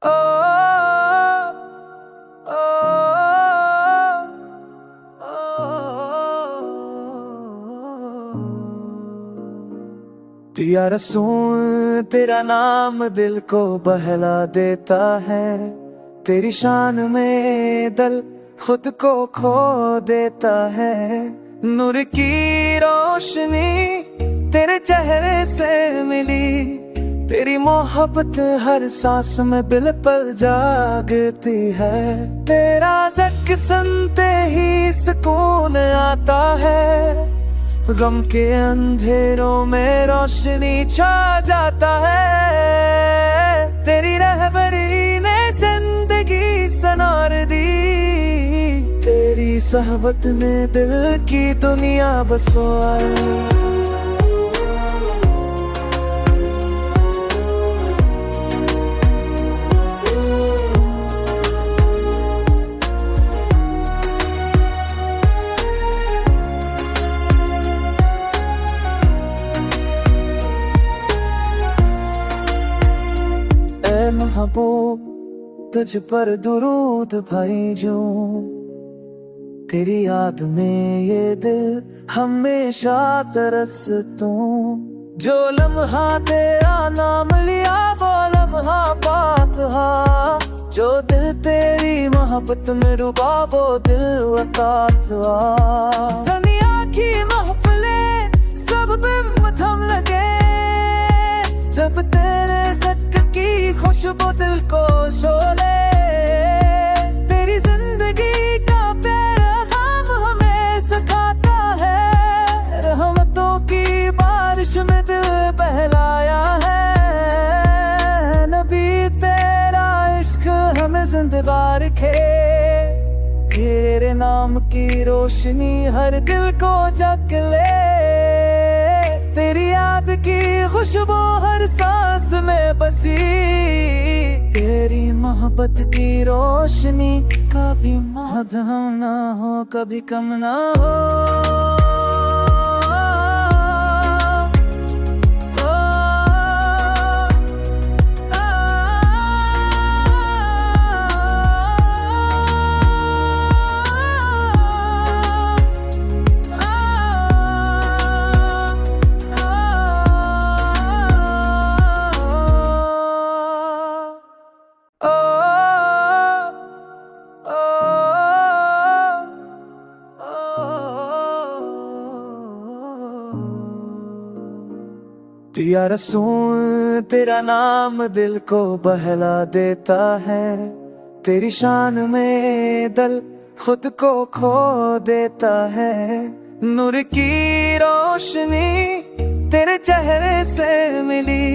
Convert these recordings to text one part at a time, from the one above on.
ओ, ओ, पिया रसूल तेरा नाम दिल को बहला देता है। तेरी शान में दिल खुद को खो देता है। नूर की रोशनी तेरे चेहरे से मिली। तेरी मोहब्बत हर सांस में दिल पर जागती है। तेरा ज़िक्र सुनते ही सुकून आता है। गम के अंधेरों में रोशनी छा जाता है। तेरी रहबरी ने जिंदगी संवार दी। तेरी सहबत ने दिल की दुनिया बसवाई। महबूब तुझ पर दुरूद भाई जो। तेरी याद में ये दिल हमेशा तरसतूं। जो लम्हा तेरा नाम लिया वो लम्हा पाक हा। जो दिल तेरी मोहब्बत में डूबा वो दिल वक़ात हा। दुनिया की महफिलें सब बिम थम लगे। जब तेरे ज़िक्र की खुशबू दिल को शोले। तेरी जिंदगी का पैगाम हमें सिखाता है। रहमतों की बारिश में दिल बहलाया है। नबी तेरा इश्क हमें जिंदा रखे। तेरे नाम की रोशनी हर दिल को जग ले। तेरी याद की खुशबू हर सांस में बसी। तेरी मोहब्बत की रोशनी कभी मध्यम ना हो कभी कम ना हो। पिया रसूल तेरा नाम दिल को बहला देता है। तेरी शान में दिल खुद को खो देता है। नूर की रोशनी तेरे चेहरे से मिली।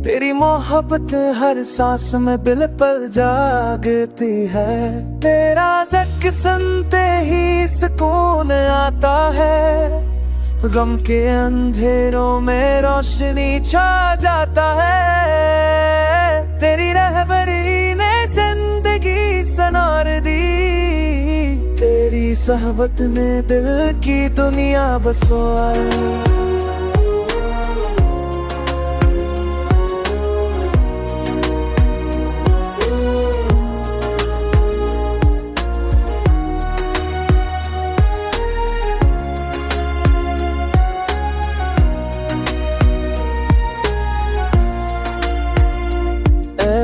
तेरी मोहब्बत हर सांस में दिल पर जागती है। तेरा ज़िक्र सुनते ही सुकून आता है। गम के अंधेरों में रोशनी छा जाता है। तेरी रहबरी ने जिंदगी संवार दी। तेरी सहबत ने दिल की दुनिया बसवाई।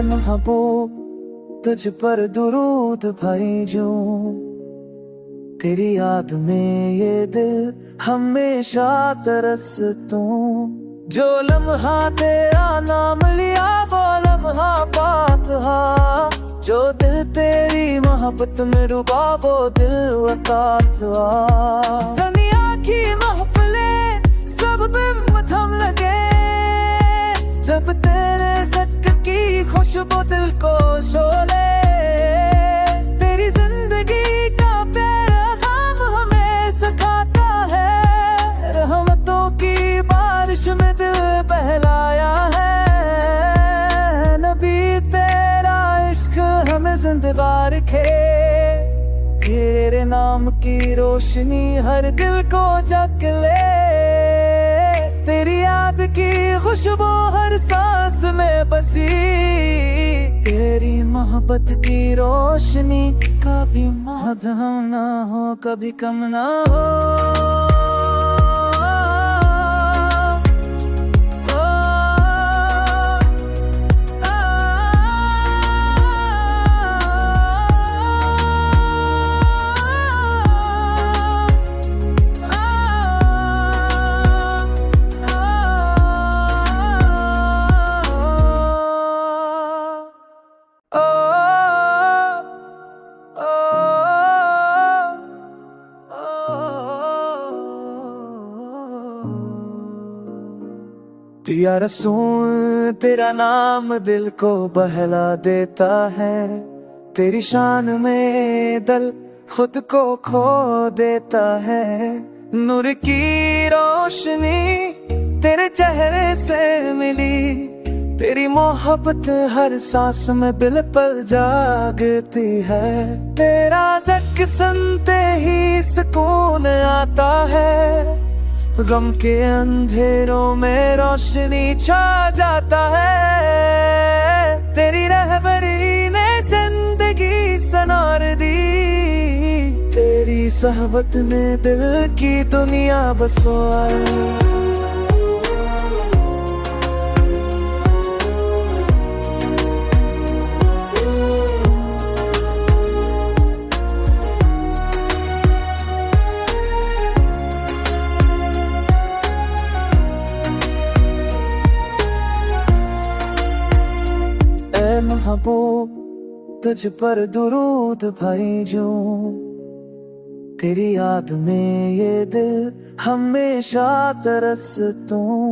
महबूब तुझ पर दुरूद भाई जो। तेरी याद में ये दिल हमेशा तरसतूं। जो लम्हा तेरा नाम लिया वो लम्हा पाक हा। जो दिल तेरी मोहब्बत में डूबा वो दिल वक़ात हा। दुनिया की महफिलें सब बिम थम लगे। जब तेरे ज़िक्र की खुशबू दिल को शोले। तेरी जिंदगी का पैगाम हमें सिखाता है। रहमतों की बारिश में दिल बहलाया है। नबी तेरा इश्क हमें जिंदा रखे। तेरे नाम की रोशनी हर दिल को जग ले। तेरी याद की खुशबू हर सांस में बसी। तेरी मोहब्बत की रोशनी कभी मध्यम ना हो, कभी कम ना हो। पिया रसूल तेरा नाम दिल को बहला देता है, तेरी शान में दिल खुद को खो देता है। नूर की रोशनी तेरे चेहरे से मिली, तेरी मोहब्बत हर सांस में बिल्कुल जागती है। तेरा ज़िक्र सुनते ही सुकून आता है, गम के अंधेरों में रोशनी छा जाता है। तेरी रहबरी ने जिंदगी संवार दी, तेरी सहबत ने दिल की दुनिया बसवाई। महबूब तुझ पर दुरूद भाई जो, तेरी याद में ये दिल हमेशा तरसतूं।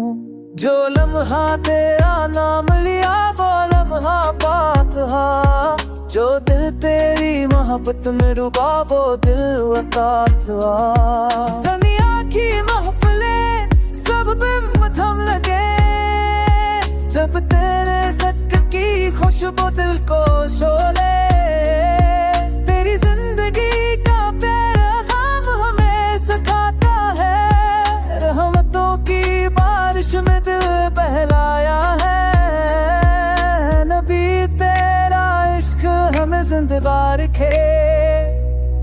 जो लम्हा तेरा नाम लिया वो लम्हा पाक हा, जो दिल तेरी मोहब्बत में डूबा वो दिल वक़ात हा। दुनिया की महफिलें सब पे मथम लगे, जब तेरे ज़िक्र की खुशबू दिल को शोले। तेरी जिंदगी का पैगाम हमें सिखाता है, रहमतों की बारिश में दिल बहलाया है। नबी तेरा इश्क हमें जिंदा रखे,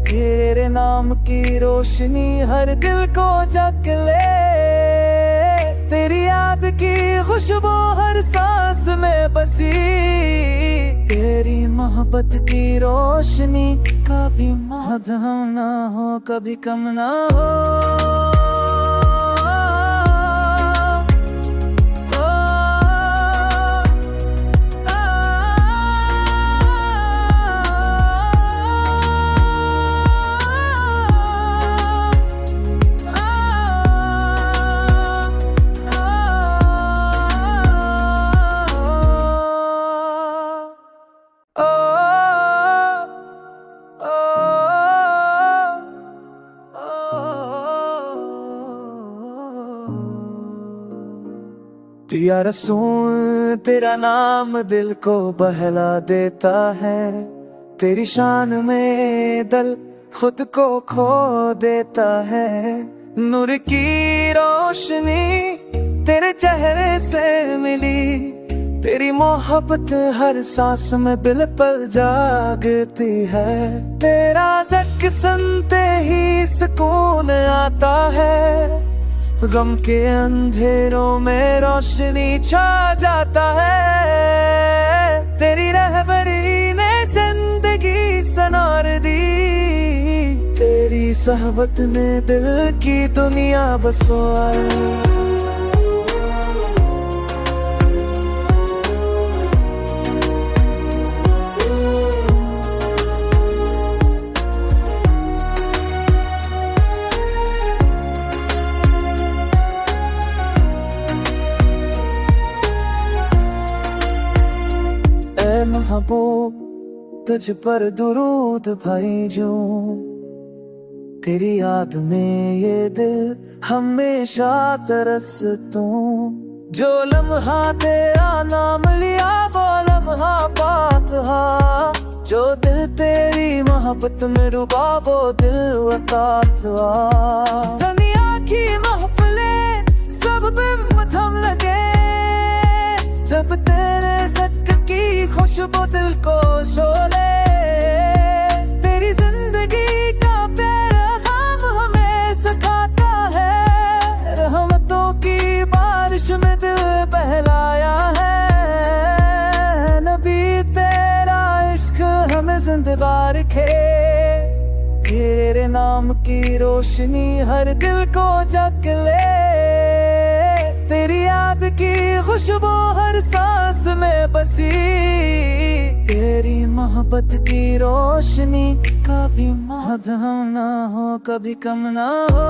तेरे नाम की रोशनी हर दिल को जग ले। तेरी याद की खुशबू हर सांस में बसी, तेरी मोहब्बत की रोशनी कभी मध्यम ना हो, कभी कम ना हो। पिया रसूल तेरा नाम दिल को बहला देता है, तेरी शान में दिल खुद को खो देता है। नूर की रोशनी तेरे चेहरे से मिली, तेरी मोहब्बत हर सांस में बिल्कुल जागती है। तेरा ज़िक्र सुनते ही सुकून आता है, गम के अंधेरों में रोशनी छा जाता है। तेरी रहबरी ने जिंदगी संवार दी, तेरी सहबत ने दिल की दुनिया बसवाई। महबूब तुझ पर दुरूद भाई जो, तेरी याद में ये दिल हमेशा तरसतूं। जो लम्हा तेरा नाम लिया वो लम्हा पाक हा, जो दिल तेरी मोहब्बत में डूबा वो दिल वक़ात हा। दुनिया की महफिलें सब पे मथम लगे, जब तेरे ज़िक्र की खुशबू दिल को शोले, तेरी जिंदगी का पैगाम हमें सिखाता है। रहमतों की बारिश में दिल बहलाया है। नबी तेरा इश्क हमें जिंदा रखे, तेरे नाम की रोशनी हर दिल को जग ले। तेरी याद की खुशबू हर सांस में बसी, तेरी मोहब्बत की रोशनी कभी मध्यम ना हो, कभी कम ना हो।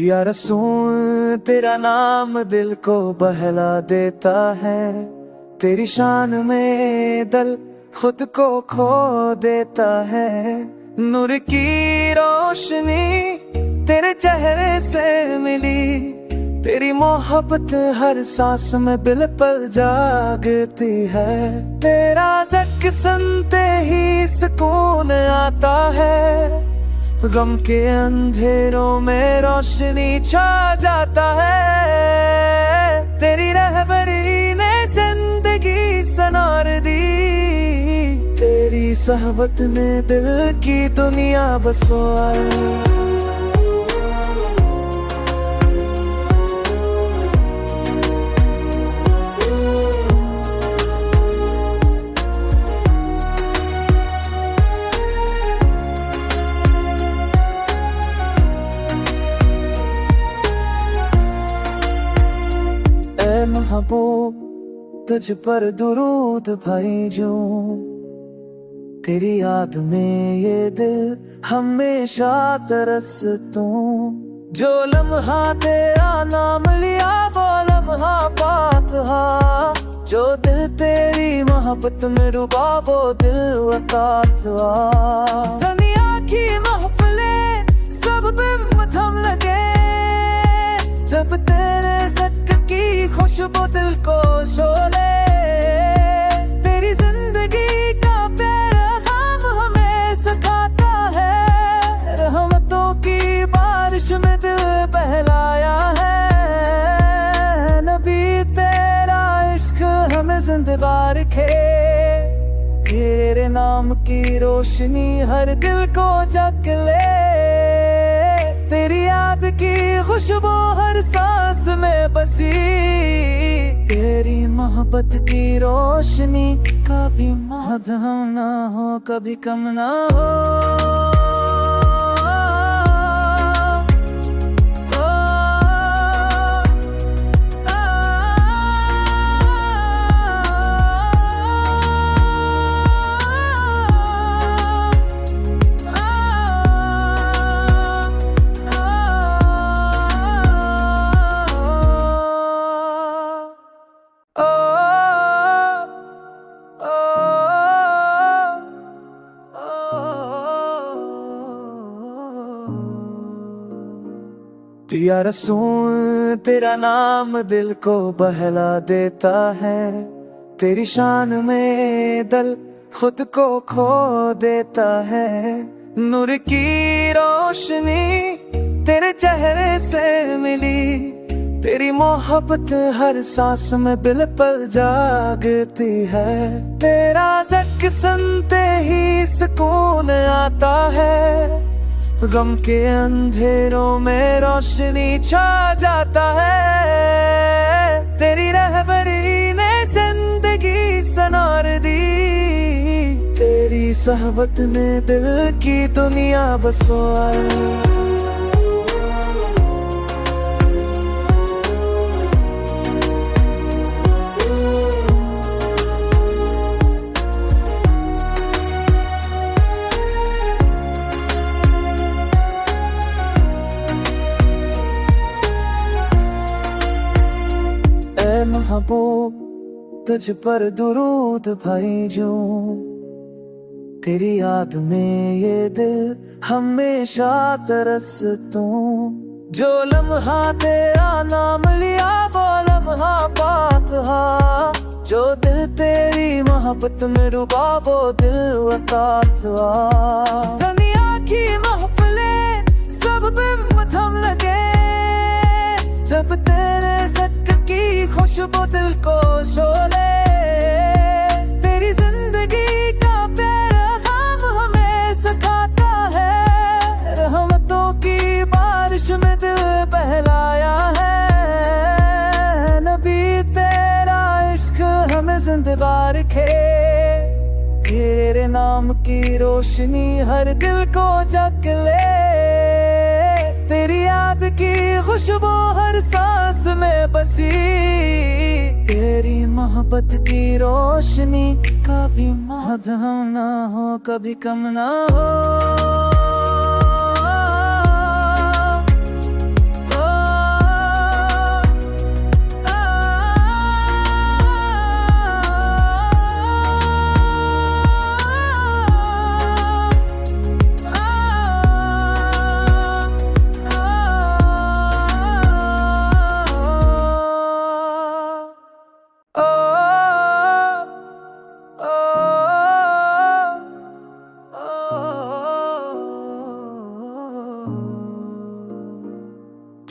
या रसूल तेरा नाम दिल को बहला देता है, तेरी शान में दिल खुद को खो देता है। नूर की रोशनी तेरे चेहरे से मिली, तेरी मोहब्बत हर सांस में बिल पल जागती है। तेरा ज़िक्र सुनते ही सुकून आता है, गम के अंधेरों में रोशनी छा जाता है। तेरी रहबरी ने जिंदगी संवार दी, तेरी सहबत ने दिल की दुनिया बसवाई। महबूब तुझ पर दुरूद भाई जो, तेरी याद में ये दिल हमेशा तरसतूं। जो लम्हा तेरा नाम लिया वो लम्हा पाक हा, जो दिल तेरी मोहब्बत में डूबा वो दिल वक़ात हा। दुनिया की महफिलें सब पे थम लगे, जब तेरे ज़िक्र की खुशबू दिल को शोले। तेरी जिंदगी का पैगाम हमें सिखाता है, रहमतों की बारिश में दिल बहलाया है। नबी तेरा इश्क हमें जिंदा रखे, तेरे नाम की रोशनी हर दिल को जग ले। तेरी याद की खुशबू हर सांस में बसी, तेरी मोहब्बत की रोशनी कभी मध्यम ना हो, कभी कम ना हो। या रसूल तेरा नाम दिल को बहला देता है, तेरी शान में दिल खुद को खो देता है। नूर की रोशनी तेरे चेहरे से मिली, तेरी मोहब्बत हर सांस में बिल पल जागती है। तेरा ज़िक्र सुनते ही सुकून आता है, गम के अंधेरों में रोशनी छा जाता है। तेरी रहबरी ने जिंदगी संवार दी, तेरी सहबत ने दिल की दुनिया बसवाई। तुझ पर दुरूद भाई जो तेरी याद में ये दिल हमेशा तरसतूं। जो लम्हा तेरा नाम लिया वो लम्हा पाक हा, जो दिल तेरी मोहब्बत में डूबा वो दिल वक़ात हुआ। दुनिया की महफिलें सब पे थम लगे, जब तेरे ज़िक्र की खुशबू दिल को शोले। तेरी जिंदगी का पैगाम हमें सिखाता है, रहमतों की बारिश में दिल बहलाया है। नबी तेरा इश्क हमें जिंदा रखे, तेरे नाम की रोशनी हर दिल को जग ले। तेरी याद की खुशबू हर सांस में बसी, तेरी मोहब्बत की रोशनी कभी मध्यम ना हो कभी कम ना हो।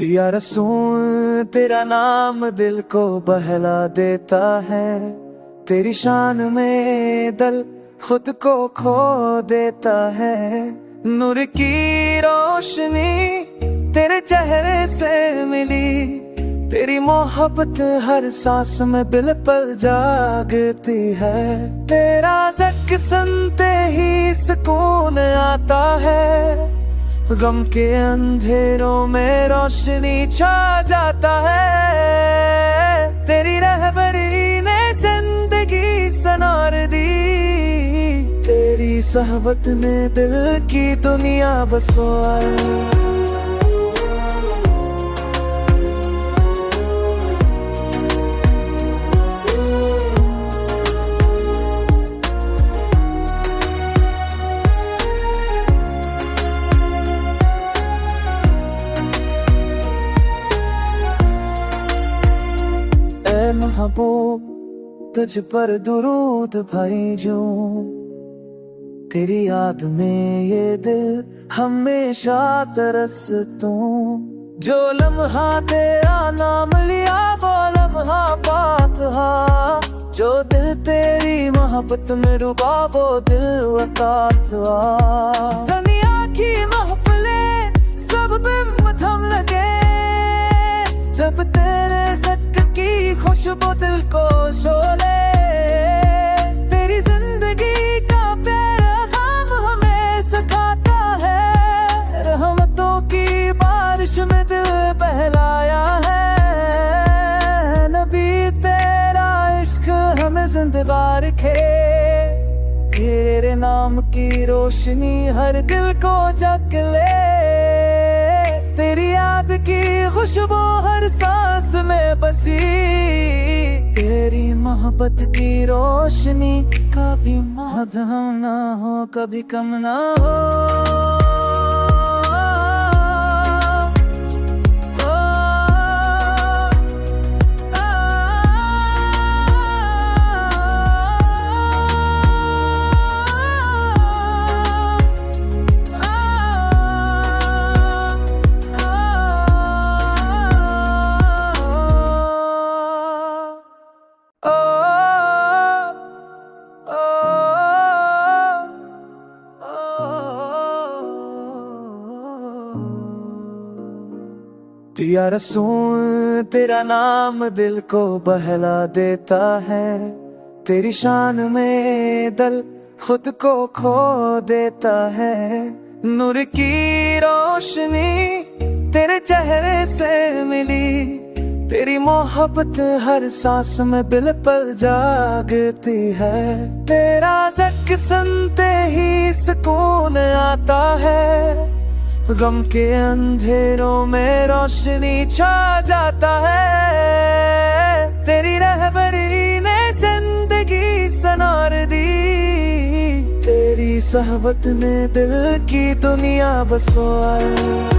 या रसूल तेरा नाम दिल को बहला देता है, तेरी शान में दिल खुद को खो देता है। नूर की रोशनी तेरे चेहरे से मिली, तेरी मोहब्बत हर सांस में बिल पल जागती है। तेरा ज़िक्र सुनते ही सुकून आता है, गम के अंधेरों में रोशनी छा जाता है। तेरी रहबरी ने जिंदगी संवार दी, तेरी सहबत ने दिल की दुनिया बसवाई। महबूब तुझ पर दुरूद भाई जो, तेरी याद में ये दिल हमेशा तरसतूं। जो लम्हा तेरा नाम लिया वो लम्हा पाक हा, जो दिल तेरी मोहब्बत में डूबा वो दिल वक़ात हुआ। दुनिया की महफिलें सब पे थम लगे, जब तेरे ज़िक्र की खुशबू दिल को शोले। तेरी जिंदगी का पैगाम हमें सिखाता है, रहमतों की बारिश में दिल बहलाया है। नबी तेरा इश्क हमें जिंदा रखे, तेरे नाम की रोशनी हर दिल को जग ले। तेरी याद की खुशबू हर सांस में बसी, तेरी मोहब्बत की रोशनी कभी मध्यम ना हो कभी कम ना हो। या रसूल तेरा नाम दिल को बहला देता है, तेरी शान में दिल खुद को खो देता है। नूर की रोशनी तेरे चेहरे से मिली, तेरी मोहब्बत हर सांस में बिल पल जागती है। तेरा ज़िक्र सुनते ही सुकून आता है, गम के अंधेरों में रोशनी छा जाता है। तेरी रहबरी ने सहबत ने दिल की दुनिया बसवाई।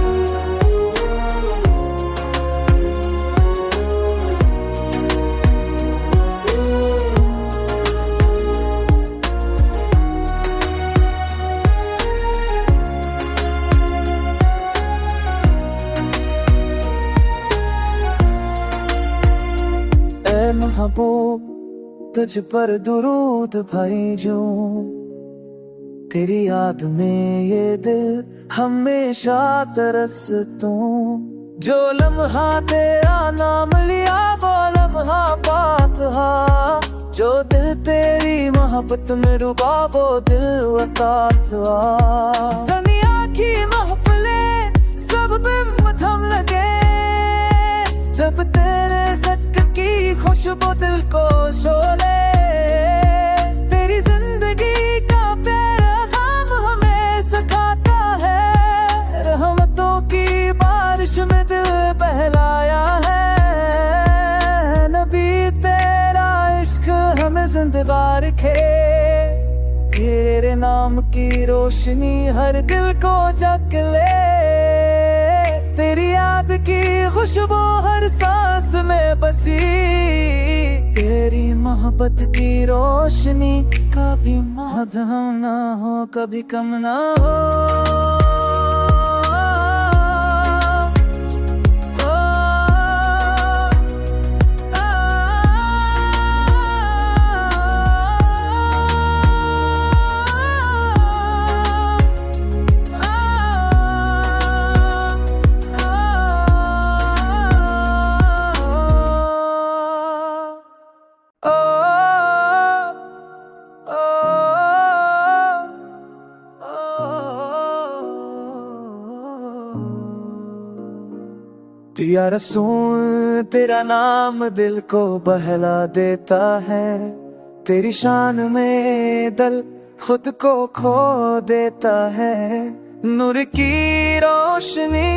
महबूब तुझ पर दुरूद भाई जो, तेरी याद में ये दिल हमेशा तरसतूं। जो लम्हा तेरा नाम लिया वो लम्हा पाक हा, जो दिल तेरी मोहब्बत में डूबा वो दिल वक़ात था। दुनिया की महफिलें सब बेमथम लगे, जब तेरे ज़िक्र की खुशबू दिल को शोले। तेरी जिंदगी का पैगाम हमें सिखाता है, रहमतों की बारिश में दिल बहलाया है। नबी तेरा इश्क हमें जिंदा रखे, तेरे नाम की रोशनी हर दिल को जग ले। तेरी याद की खुशबू हर सांस में बसी, तेरी मोहब्बत की रोशनी कभी मध्यम ना हो कभी कम ना हो। या रसूल तेरा नाम दिल को बहला देता है, तेरी शान में दिल खुद को खो देता है। नूर की रोशनी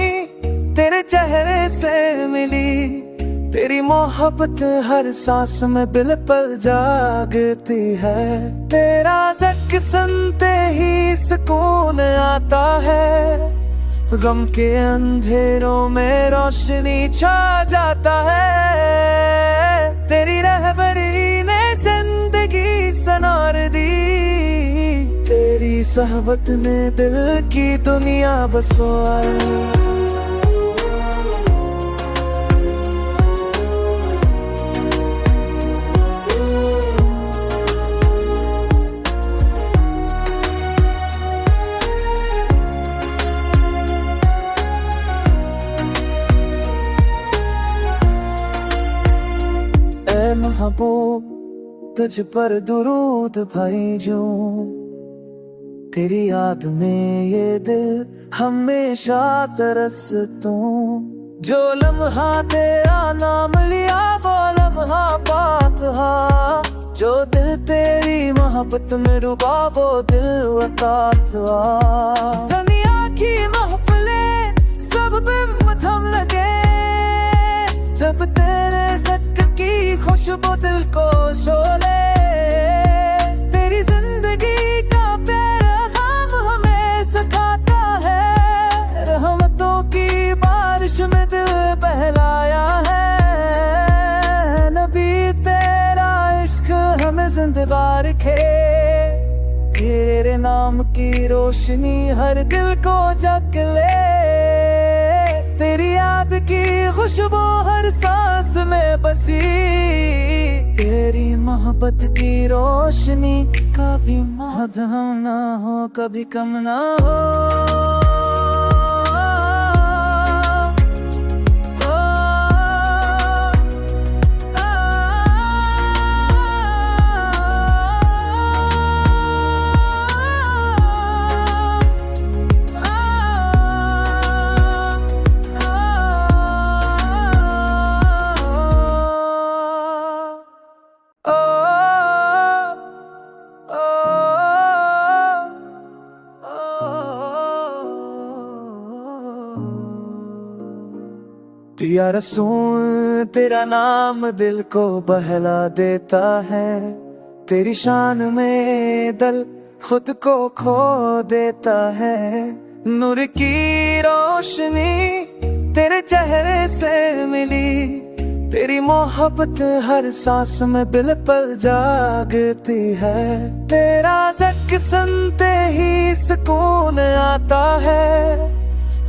तेरे चेहरे से मिली, तेरी मोहब्बत हर सांस में बिल पल जागती है। तेरा ज़िक्र सुनते ही सुकून आता है, गम के अंधेरों में रोशनी छा जाता है। तेरी रहबरी ने जिंदगी संवार दी, तेरी सहबत ने दिल की दुनिया बसवाई। महबूब तुझ पर दुरूद भाई जो, तेरी याद में ये दिल हमेशा तरसतूं। जो लम्हा तेरा नाम लिया वो लम्हा पाक हा, जो दिल तेरी मोहब्बत में डूबा वो दिल वक़ात था। दुनिया की महफिलें सब बेमथम लगे, जब तेरे ज़िक्र की खुशबू दिल को शोले। तेरी जिंदगी का पैगाम हमें सिखाता है, रहमतों की बारिश में दिल बहलाया है। नबी तेरा इश्क हमें जिंदा रखे, तेरे नाम की रोशनी हर दिल को जग ले। तेरी याद की खुशबू हर सांस में बसी, तेरी मोहब्बत की रोशनी कभी मध्यम ना हो कभी कम ना हो। या रसूल तेरा नाम दिल को बहला देता है, तेरी शान में दिल खुद को खो देता है। नूर की रोशनी तेरे चेहरे से मिली, तेरी मोहब्बत हर सांस में दिल पर जागती है। तेरा ज़िक्र सुनते ही सुकून आता है,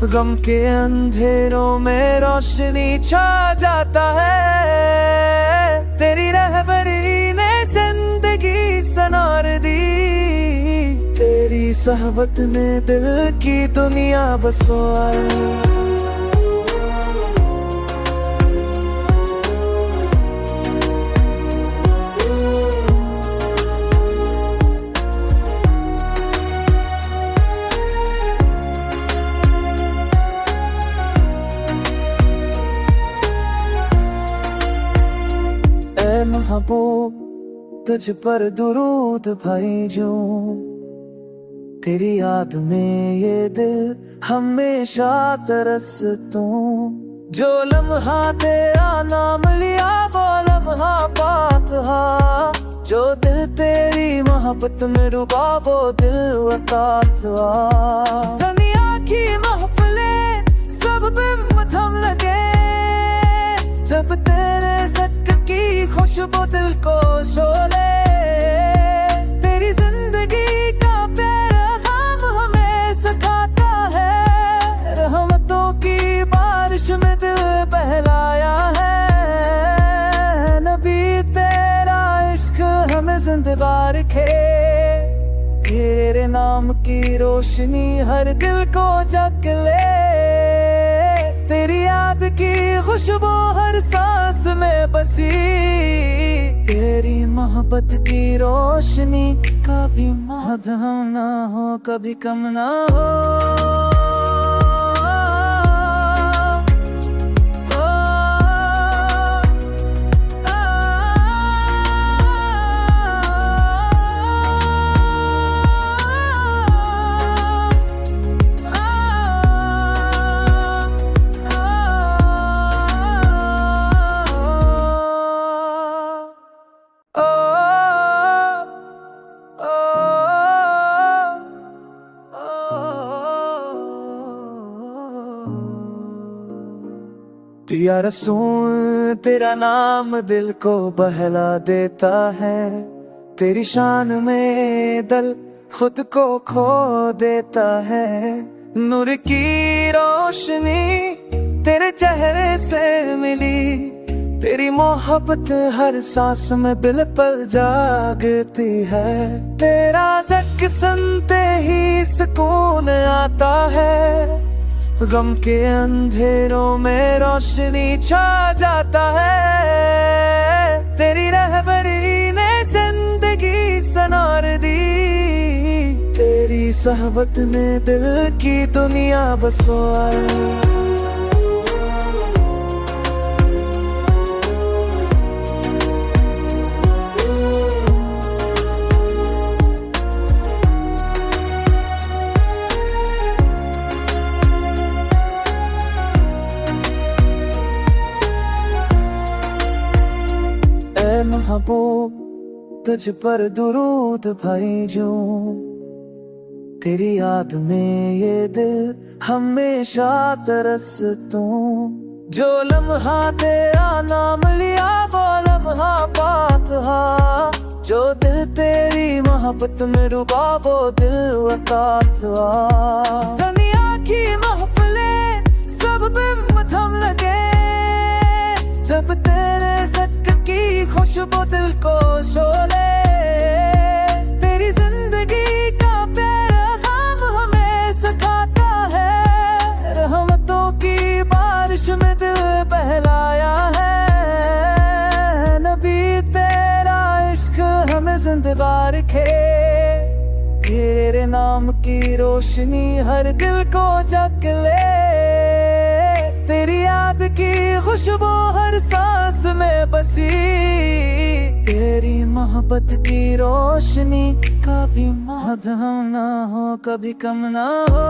गम के अंधेरों में रोशनी छा जाता है। तेरी रहबरी ने जिंदगी संवार दी, तेरी सहबत ने दिल की दुनिया बसवाई। महबूब तुझ पर दुरूद भाई जो, तेरी याद में ये दिल हमेशा तरसतूं। जो लम्हा तेरा नाम लिया वो लम्हा पाक हा, जो दिल तेरी मोहब्बत में डूबा वो दिल वक़ात था। दुनिया की महफिलें सब बिम थम लगे, जब तेरे ज़िक्र की खुशबू दिल को शोले। तेरी जिंदगी का पैगाम हमें सिखाता है, रहमतों की बारिश में दिल बहलाया है। नबी तेरा इश्क हमें जिंदा रखे, तेरे नाम की रोशनी हर दिल को जग ले। तेरी याद की खुशबू हर सांस में बसी, तेरी मोहब्बत की रोशनी कभी मध्यम ना हो कभी कम ना हो। या रसूल तेरा नाम दिल को बहला देता है, तेरी शान में दिल खुद को खो देता है। नूर की रोशनी तेरे चेहरे से मिली, तेरी मोहब्बत हर सांस में दिल पर जागती है। तेरा ज़िक्र सुनते ही सुकून आता है, गम के अंधेरों में रोशनी छा जाता है। तेरी रहबरी ने जिंदगी संवार दी, तेरी सहबत ने दिल की दुनिया बसवाई। महबूब तुझ पर दुरूद भाई जो, तेरी याद में ये दिल हमेशा तरसतूं। जो लम्हा तेरा नाम लिया वो लम्हा पाक हा, जो दिल तेरी मोहब्बत में डूबा वो दिल वक़ात था। दुनिया की महफिलें सब बिम थम लगे, जब तेरे ज़िक्र की खुशबू दिल को शोले। तेरी जिंदगी का पैगाम हमें सिखाता है, रहमतों की बारिश में दिल बहलाया है। नबी तेरा इश्क हमें जिंदा रखे, तेरे नाम की रोशनी हर दिल को जग ले। तेरी याद की खुशबू हर सांस में बसी, तेरी मोहब्बत की रोशनी कभी मध्यम ना हो कभी कम ना हो।